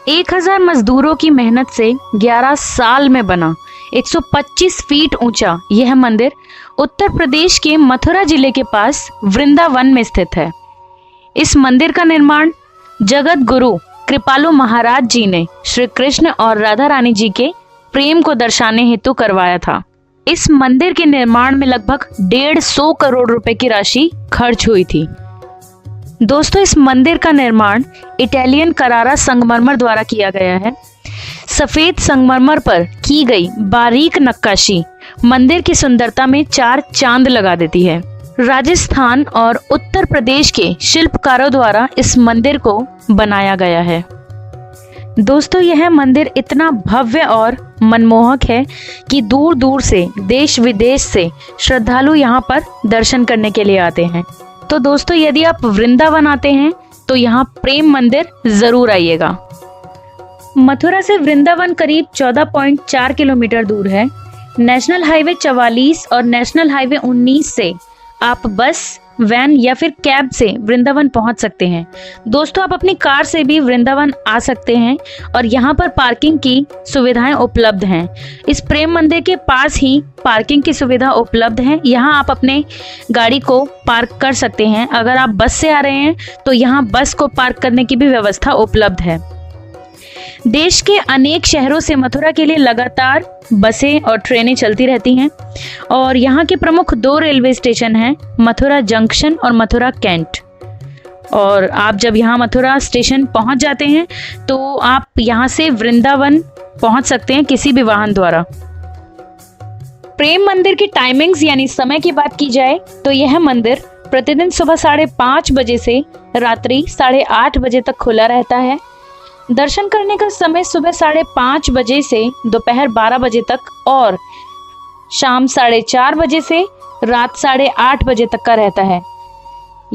1000 मजदूरों की मेहनत से 11 साल में बना 125 फीट ऊंचा यह मंदिर उत्तर प्रदेश के मथुरा जिले के पास वृंदावन में स्थित है। इस मंदिर का निर्माण जगत गुरु कृपालु महाराज जी ने श्री कृष्ण और राधा रानी जी के प्रेम को दर्शाने हेतु करवाया था। इस मंदिर के निर्माण में लगभग 150 करोड़ रुपए की राशि खर्च हुई थी। दोस्तों, इस मंदिर का निर्माण इटालियन करारा संगमरमर द्वारा किया गया है। सफेद संगमरमर पर की गई बारीक नक्काशी मंदिर की सुंदरता में 4 चांद लगा देती है। राजस्थान और उत्तर प्रदेश के शिल्पकारों द्वारा इस मंदिर को बनाया गया है। दोस्तों, यह मंदिर इतना भव्य और मनमोहक है कि दूर दूर से, देश विदेश से श्रद्धालु यहाँ पर दर्शन करने के लिए आते हैं। तो दोस्तों, यदि आप वृंदावन आते हैं तो यहाँ प्रेम मंदिर जरूर आइएगा। मथुरा से वृंदावन करीब 14.4 किलोमीटर दूर है। नेशनल हाईवे 44 और नेशनल हाईवे 19 से आप बस, वैन या फिर कैब से वृंदावन पहुंच सकते हैं। दोस्तों, आप अपनी कार से भी वृंदावन आ सकते हैं और यहाँ पर पार्किंग की सुविधाएं उपलब्ध हैं। इस प्रेम मंदिर के पास ही पार्किंग की सुविधा उपलब्ध है। यहाँ आप अपने गाड़ी को पार्क कर सकते हैं। अगर आप बस से आ रहे हैं तो यहाँ बस को पार्क करने की भी व्यवस्था उपलब्ध है। देश के अनेक शहरों से मथुरा के लिए लगातार बसें और ट्रेनें चलती रहती हैं और यहाँ के प्रमुख 2 रेलवे स्टेशन हैं, मथुरा जंक्शन और मथुरा कैंट। और आप जब यहाँ मथुरा स्टेशन पहुँच जाते हैं तो आप यहाँ से वृंदावन पहुँच सकते हैं किसी भी वाहन द्वारा। प्रेम मंदिर की टाइमिंग्स यानी समय की बात की जाए तो यह मंदिर प्रतिदिन सुबह 5:30 बजे से रात्रि 8:30 बजे तक खुला रहता है। दर्शन करने का समय सुबह 5:30 बजे से दोपहर 12 बजे तक और शाम 4:30 बजे से रात 8:30 बजे तक का रहता है।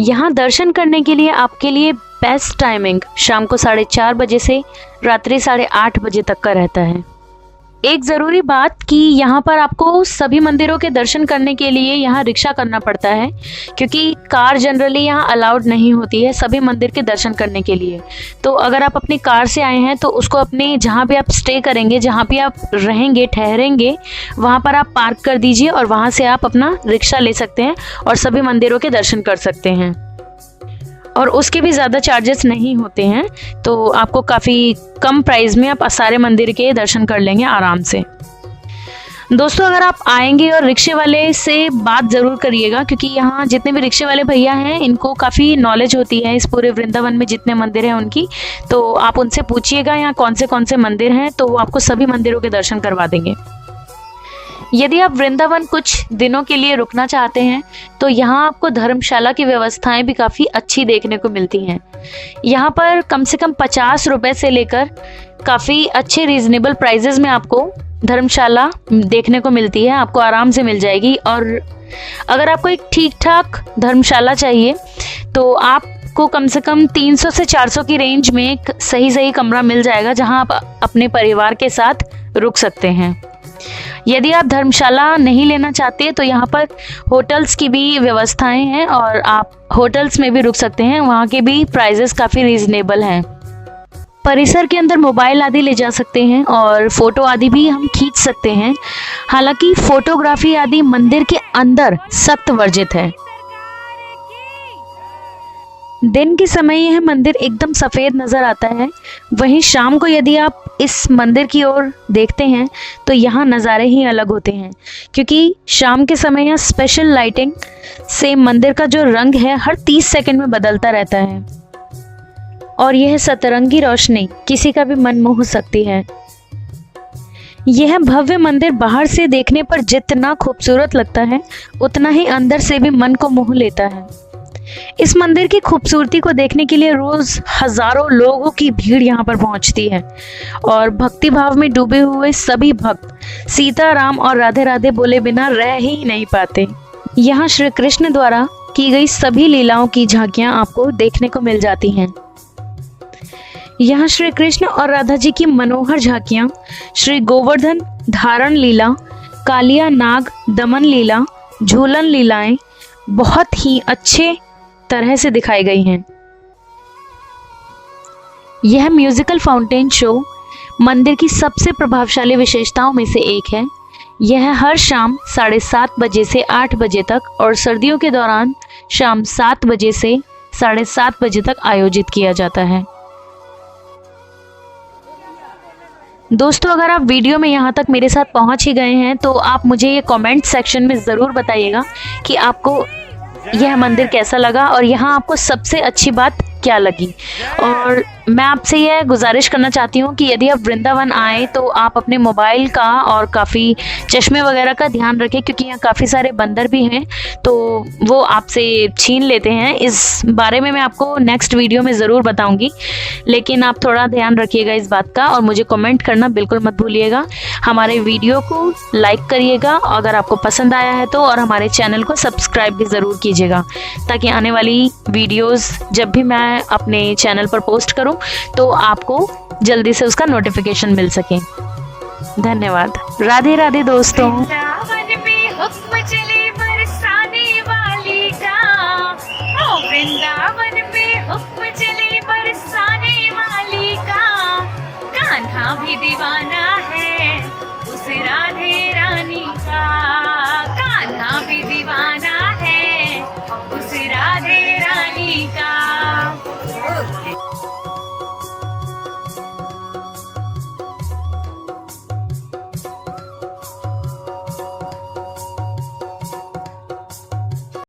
यहाँ दर्शन करने के लिए आपके लिए बेस्ट टाइमिंग शाम को 4:30 बजे से रात्रि 8:30 बजे तक का रहता है। एक ज़रूरी बात कि यहाँ पर आपको सभी मंदिरों के दर्शन करने के लिए यहाँ रिक्शा करना पड़ता है, क्योंकि कार जनरली यहाँ अलाउड नहीं होती है सभी मंदिर के दर्शन करने के लिए। तो अगर आप अपनी कार से आए हैं तो उसको अपने जहाँ भी आप स्टे करेंगे, जहाँ भी आप रहेंगे, ठहरेंगे, वहाँ पर आप पार्क कर दीजिए और वहाँ से आप अपना रिक्शा ले सकते हैं और सभी मंदिरों के दर्शन कर सकते हैं। और उसके भी ज़्यादा चार्जेस नहीं होते हैं, तो आपको काफ़ी कम प्राइस में आप सारे मंदिर के दर्शन कर लेंगे आराम से। दोस्तों, अगर आप आएंगे और रिक्शे वाले से बात ज़रूर करिएगा, क्योंकि यहाँ जितने भी रिक्शे वाले भैया हैं इनको काफ़ी नॉलेज होती है इस पूरे वृंदावन में जितने मंदिर हैं उनकी। तो आप उनसे पूछिएगा यहाँ कौन से मंदिर हैं, तो वो आपको सभी मंदिरों के दर्शन करवा देंगे। यदि आप वृंदावन कुछ दिनों के लिए रुकना चाहते हैं तो यहाँ आपको धर्मशाला की व्यवस्थाएं भी काफ़ी अच्छी देखने को मिलती हैं। यहाँ पर कम से कम 50 रुपए से लेकर काफ़ी अच्छे रीजनेबल प्राइजेस में आपको धर्मशाला देखने को मिलती है, आपको आराम से मिल जाएगी। और अगर आपको एक ठीक ठाक धर्मशाला चाहिए तो आपको कम से कम 300 से 400 की रेंज में एक सही कमरा मिल जाएगा, जहाँ आप अपने परिवार के साथ रुक सकते हैं। यदि आप धर्मशाला नहीं लेना चाहते तो यहाँ पर होटल्स की भी व्यवस्थाएं हैं और आप होटल्स में भी रुक सकते हैं। वहाँ के भी प्राइजेस काफ़ी रीजनेबल हैं। परिसर के अंदर मोबाइल आदि ले जा सकते हैं और फोटो आदि भी हम खींच सकते हैं। हालांकि फोटोग्राफी आदि मंदिर के अंदर सख्त वर्जित है। दिन के समय यह मंदिर एकदम सफ़ेद नज़र आता है। वहीं शाम को यदि आप इस मंदिर की ओर देखते हैं तो यहाँ नज़ारे ही अलग होते हैं, क्योंकि शाम के समय यहाँ स्पेशल लाइटिंग से मंदिर का जो रंग है हर 30 सेकंड में बदलता रहता है और यह सतरंगी रोशनी किसी का भी मन मोह सकती है। यह भव्य मंदिर बाहर से देखने पर जितना खूबसूरत लगता है उतना ही अंदर से भी मन को मोह लेता है। इस मंदिर की खूबसूरती को देखने के लिए रोज हजारों लोगों की भीड़ यहाँ पर पहुँचती है और भक्ति भाव में डूबे हुए सभी भक्त सीता राम और राधे राधे बोले बिना रह ही नहीं पाते। यहाँ श्री कृष्ण द्वारा की गई सभी लीलाओं की झांकियाँ आपको देखने को मिल जाती हैं। यहाँ श्री कृष्ण और राधा जी की मनोहर झांकियाँ श्री गोवर्धन धारण लीला, कालिया नाग दमन लीला, झूलन लीलाएं बहुत ही अच्छे तरह से दिखाई गई हैं। यह म्यूजिकल फाउंटेन शो मंदिर की सबसे प्रभावशाली विशेषताओं में से एक है। यह हर शाम 7:30 बजे से 8 बजे तक और सर्दियों के दौरान शाम 7 बजे से 7:30 बजे तक आयोजित किया जाता है। दोस्तों, अगर आप वीडियो में यहाँ तक मेरे साथ पहुँच ही गए हैं तो आप मुझे ये कमेंट सेक्शन में ज़रूर बताइएगा कि आपको यह मंदिर कैसा लगा और यहाँ आपको सबसे अच्छी बात क्या लगी। और मैं आपसे यह गुजारिश करना चाहती हूँ कि यदि आप वृंदावन आए तो आप अपने मोबाइल का और काफ़ी चश्मे वगैरह का ध्यान रखें, क्योंकि यहाँ काफ़ी सारे बंदर भी हैं तो वो आपसे छीन लेते हैं। इस बारे में मैं आपको नेक्स्ट वीडियो में ज़रूर बताऊँगी, लेकिन आप थोड़ा ध्यान रखिएगा इस बात का और मुझे कमेंट करना बिल्कुल मत भूलिएगा। हमारे वीडियो को लाइक करिएगा अगर आपको पसंद आया है तो, और हमारे चैनल को सब्सक्राइब भी ज़रूर कीजिएगा ताकि आने वाली वीडियोज़ जब भी मैं अपने चैनल पर पोस्ट करूं तो आपको जल्दी से उसका नोटिफिकेशन मिल सके। धन्यवाद। राधे राधे दोस्तों।